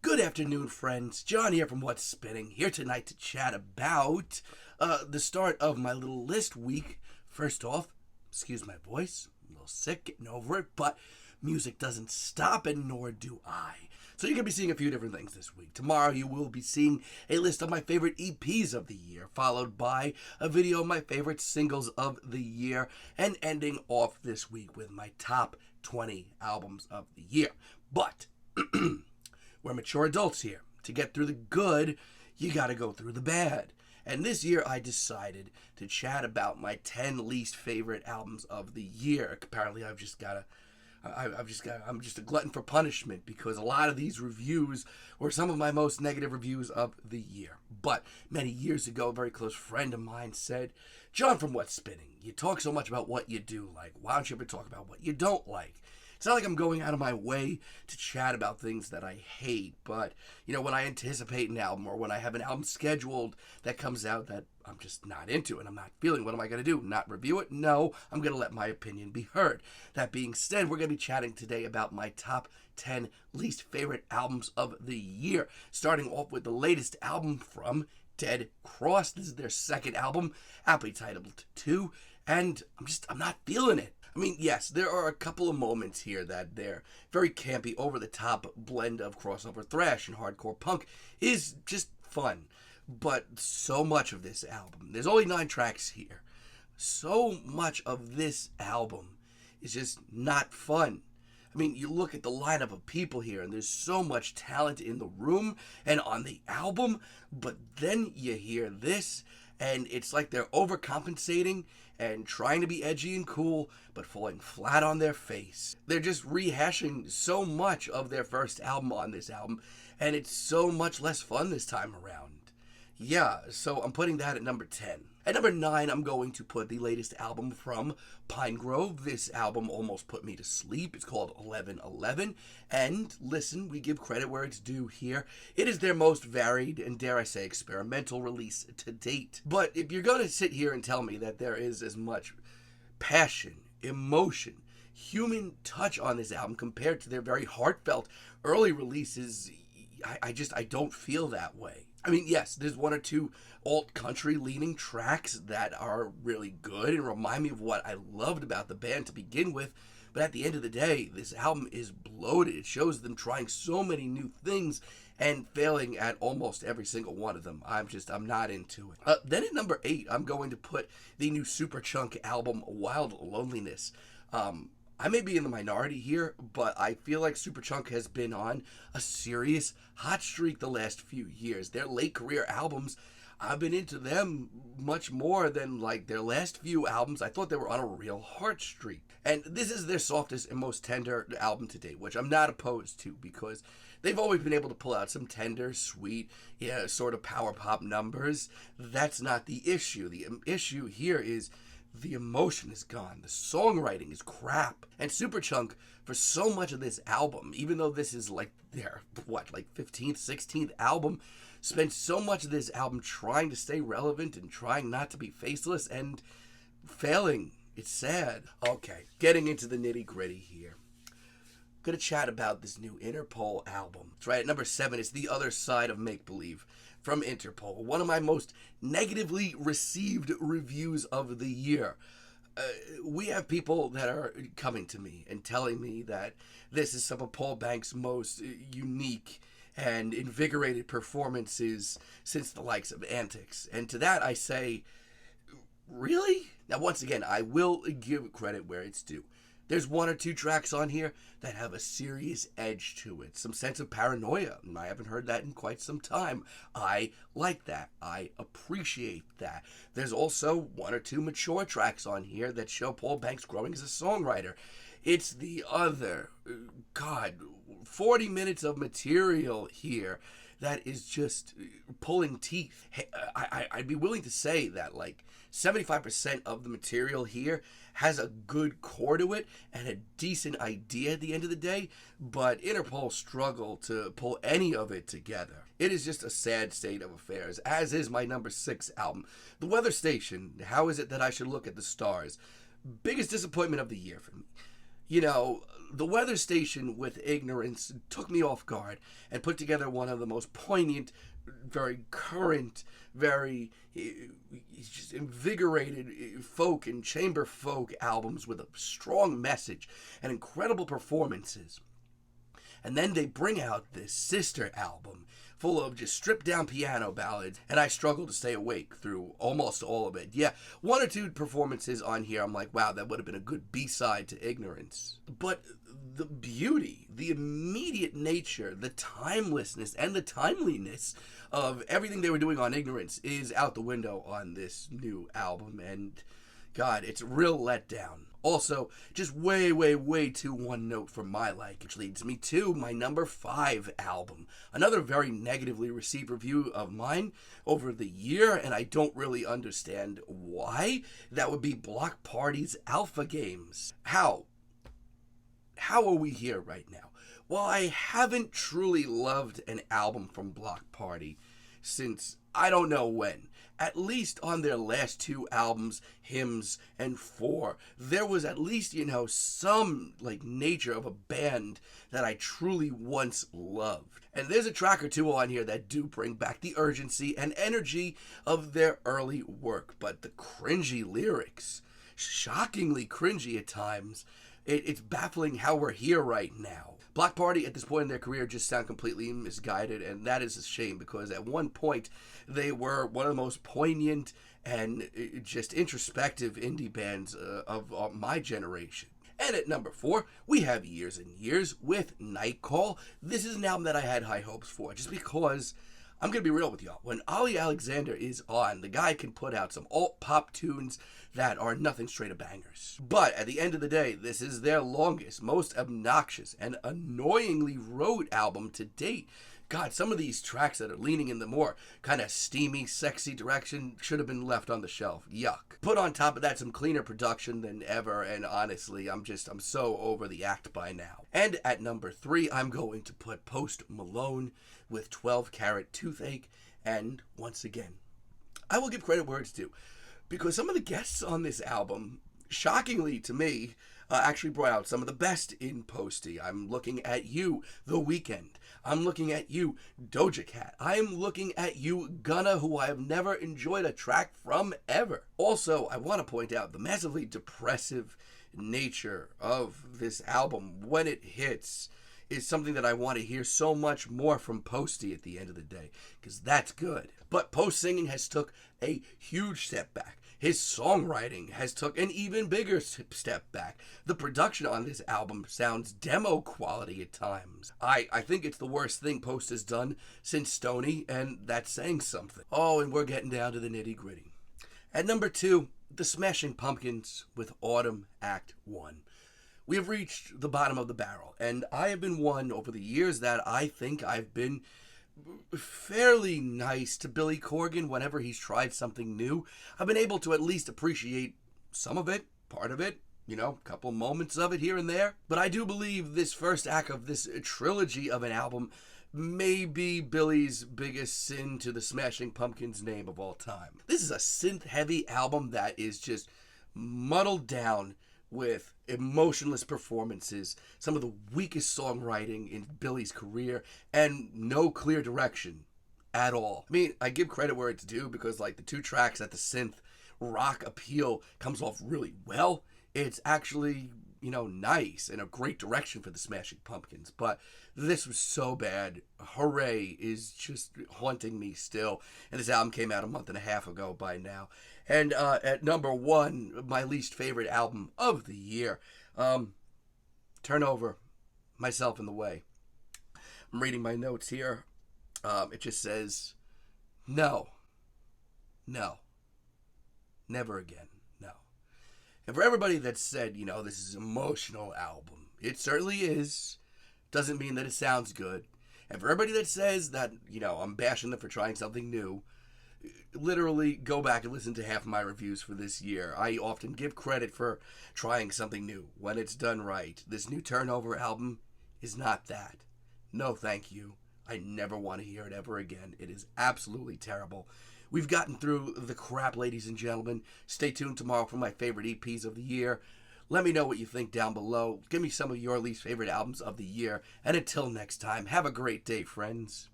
Good afternoon, friends. John here from What's Spinning, here tonight to chat about the start of my little list week. First off, excuse my voice, I'm a little sick, getting over it, but music doesn't stop, and nor do I. So you're going to be seeing a few different things this week. Tomorrow you will be seeing a list of my favorite EPs of the year, followed by a video of my favorite singles of the year, and ending off this week with my top 20 albums of the year. But we're mature adults here. To get through the good, you gotta go through the bad. And this year I decided to chat about my 10 least favorite albums of the year. Apparently I'm just a glutton for punishment because a lot of these reviews were some of my most negative reviews of the year. But many years ago, a very close friend of mine said, John from What's Spinning, you talk so much about what you do like. Why don't you ever talk about what you don't like? It's not like I'm going out of my way to chat about things that I hate, but, when I anticipate an album or when I have an album scheduled that comes out that I'm just not into and I'm not feeling, what am I going to do? Not review it? No, I'm going to let my opinion be heard. That being said, we're going to be chatting today about my top 10 least favorite albums of the year, starting off with the latest album from Dead Cross. This is their second album, aptly titled 2, and I'm not feeling it. I mean, yes, there are a couple of moments here that they're very campy, over-the-top blend of crossover thrash and hardcore punk is just fun. But so much of this album, there's only 9 tracks here, so much of this album is just not fun. I mean, you look at the lineup of people here, and there's so much talent in the room and on the album, but then you hear this, and it's like they're overcompensating and trying to be edgy and cool, but falling flat on their face. They're just rehashing so much of their first album on this album, and it's so much less fun this time around. Yeah, so I'm putting that at number 10. At number 9, I'm going to put the latest album from Pinegrove. This album almost put me to sleep. It's called 1111. And listen, we give credit where it's due here. It is their most varied and, dare I say, experimental release to date. But if you're going to sit here and tell me that there is as much passion, emotion, human touch on this album compared to their very heartfelt early releases, I don't feel that way. I mean, yes, there's 1 or 2 alt-country leaning tracks that are really good and remind me of what I loved about the band to begin with, but at the end of the day, this album is bloated. It shows them trying so many new things and failing at almost every single one of them. I'm not into it. Then at number 8, I'm going to put the new Superchunk album, Wild Loneliness. I may be in the minority here, but I feel like Superchunk has been on a serious hot streak the last few years. Their late career albums, I've been into them much more than like their last few albums. I thought they were on a real hot streak. And this is their softest and most tender album to date, which I'm not opposed to because they've always been able to pull out some tender, sweet, sort of power pop numbers. That's not the issue. The issue here is the emotion is gone. The songwriting is crap. And Superchunk, for so much of this album, even though this is like their, 15th, 16th album, spent so much of this album trying to stay relevant and trying not to be faceless and failing. It's sad. Okay, getting into the nitty gritty here. Gonna chat about this new Interpol album. That's right, at number 7 is The Other Side of Make Believe from Interpol, one of my most negatively received reviews of the year. We have people that are coming to me and telling me that this is some of Paul Banks' most unique and invigorated performances since the likes of Antics. And to that I say, really? Now once again, I will give credit where it's due. There's 1 or 2 tracks on here that have a serious edge to it, some sense of paranoia, and I haven't heard that in quite some time. I like that. I appreciate that. There's also 1 or 2 mature tracks on here that show Paul Banks growing as a songwriter. It's the other, 40 minutes of material here that is just pulling teeth. I'd be willing to say that 75% of the material here has a good core to it and a decent idea at the end of the day, but Interpol struggle to pull any of it together. It is just a sad state of affairs, as is my number 6 album, The Weather Station, How Is It That I Should Look at the Stars? Biggest disappointment of the year for me. You know, the weather station with Ignorance took me off guard and put together one of the most poignant, very current, very just invigorated folk and chamber folk albums with a strong message and incredible performances. And then they bring out this sister album full of just stripped down piano ballads, and I struggled to stay awake through almost all of it. Yeah, one or two performances on here, I'm like, wow, that would have been a good B-side to Ignorance. But the beauty, the immediate nature, the timelessness, and the timeliness of everything they were doing on Ignorance is out the window on this new album, and God, it's a real letdown. Also, just way too one note for my like, which leads me to my number 5 album. Another very negatively received review of mine over the year, and I don't really understand why. That would be Bloc Party's Alpha Games. How are we here right now? Well, I haven't truly loved an album from Bloc Party since I don't know when. At least on their last 2 albums, Hymns and 4, there was at least, some nature of a band that I truly once loved. And there's a track or two on here that do bring back the urgency and energy of their early work, but the cringy lyrics, shockingly cringy at times, it's baffling how we're here right now. Bloc Party at this point in their career just sound completely misguided, and that is a shame because at one point they were one of the most poignant and just introspective indie bands of my generation. And at number 4, we have Years and Years with Night Call. This is an album that I had high hopes for just because, I'm going to be real with y'all, when Ollie Alexander is on, the guy can put out some alt-pop tunes that are nothing straight of bangers. But at the end of the day, this is their longest, most obnoxious, and annoyingly rote album to date. God, some of these tracks that are leaning in the more kind of steamy, sexy direction should have been left on the shelf. Yuck. Put on top of that some cleaner production than ever, and honestly, I'm so over the act by now. And at number 3, I'm going to put Post Malone with 12 Carat Toothache, and once again, I will give credit where it's due, because some of the guests on this album, shockingly to me, actually brought out some of the best in Posty. I'm looking at you, The Weeknd. I'm looking at you, Doja Cat. I'm looking at you, Gunna, who I have never enjoyed a track from ever. Also, I want to point out the massively depressive nature of this album when it hits is something that I want to hear so much more from Posty at the end of the day, because that's good. But Post singing has took a huge step back. His songwriting has took an even bigger step back. The production on this album sounds demo quality at times. I think it's the worst thing Post has done since Stoney, and that's saying something. Oh, and we're getting down to the nitty gritty. At number 2, the Smashing Pumpkins with Autumn Act 1. We have reached the bottom of the barrel, and I have been one over the years that I think I've been fairly nice to Billy Corgan whenever he's tried something new. I've been able to at least appreciate some of it, part of it, a couple moments of it here and there. But I do believe this first act of this trilogy of an album may be Billy's biggest sin to the Smashing Pumpkins name of all time. This is a synth-heavy album that is just muddled down with emotionless performances, some of the weakest songwriting in Billy's career, and no clear direction at all. I mean, I give credit where it's due because the 2 tracks that the synth rock appeal comes off really well. It's actually, nice and a great direction for the Smashing Pumpkins. But this was so bad. Hooray is just haunting me still. And this album came out a month and a half ago by now. And at number 1, my least favorite album of the year, Turnover, Myself in the Way. I'm reading my notes here. It just says, no, never again, no. And for everybody that said, this is an emotional album, it certainly is. Doesn't mean that it sounds good. And for everybody that says that, I'm bashing them for trying something new, literally go back and listen to half of my reviews for this year. I often give credit for trying something new when it's done right. This new Turnover album is not that. No, thank you. I never want to hear it ever again. It is absolutely terrible. We've gotten through the crap, ladies and gentlemen. Stay tuned tomorrow for my favorite EPs of the year. Let me know what you think down below. Give me some of your least favorite albums of the year. And until next time, have a great day, friends.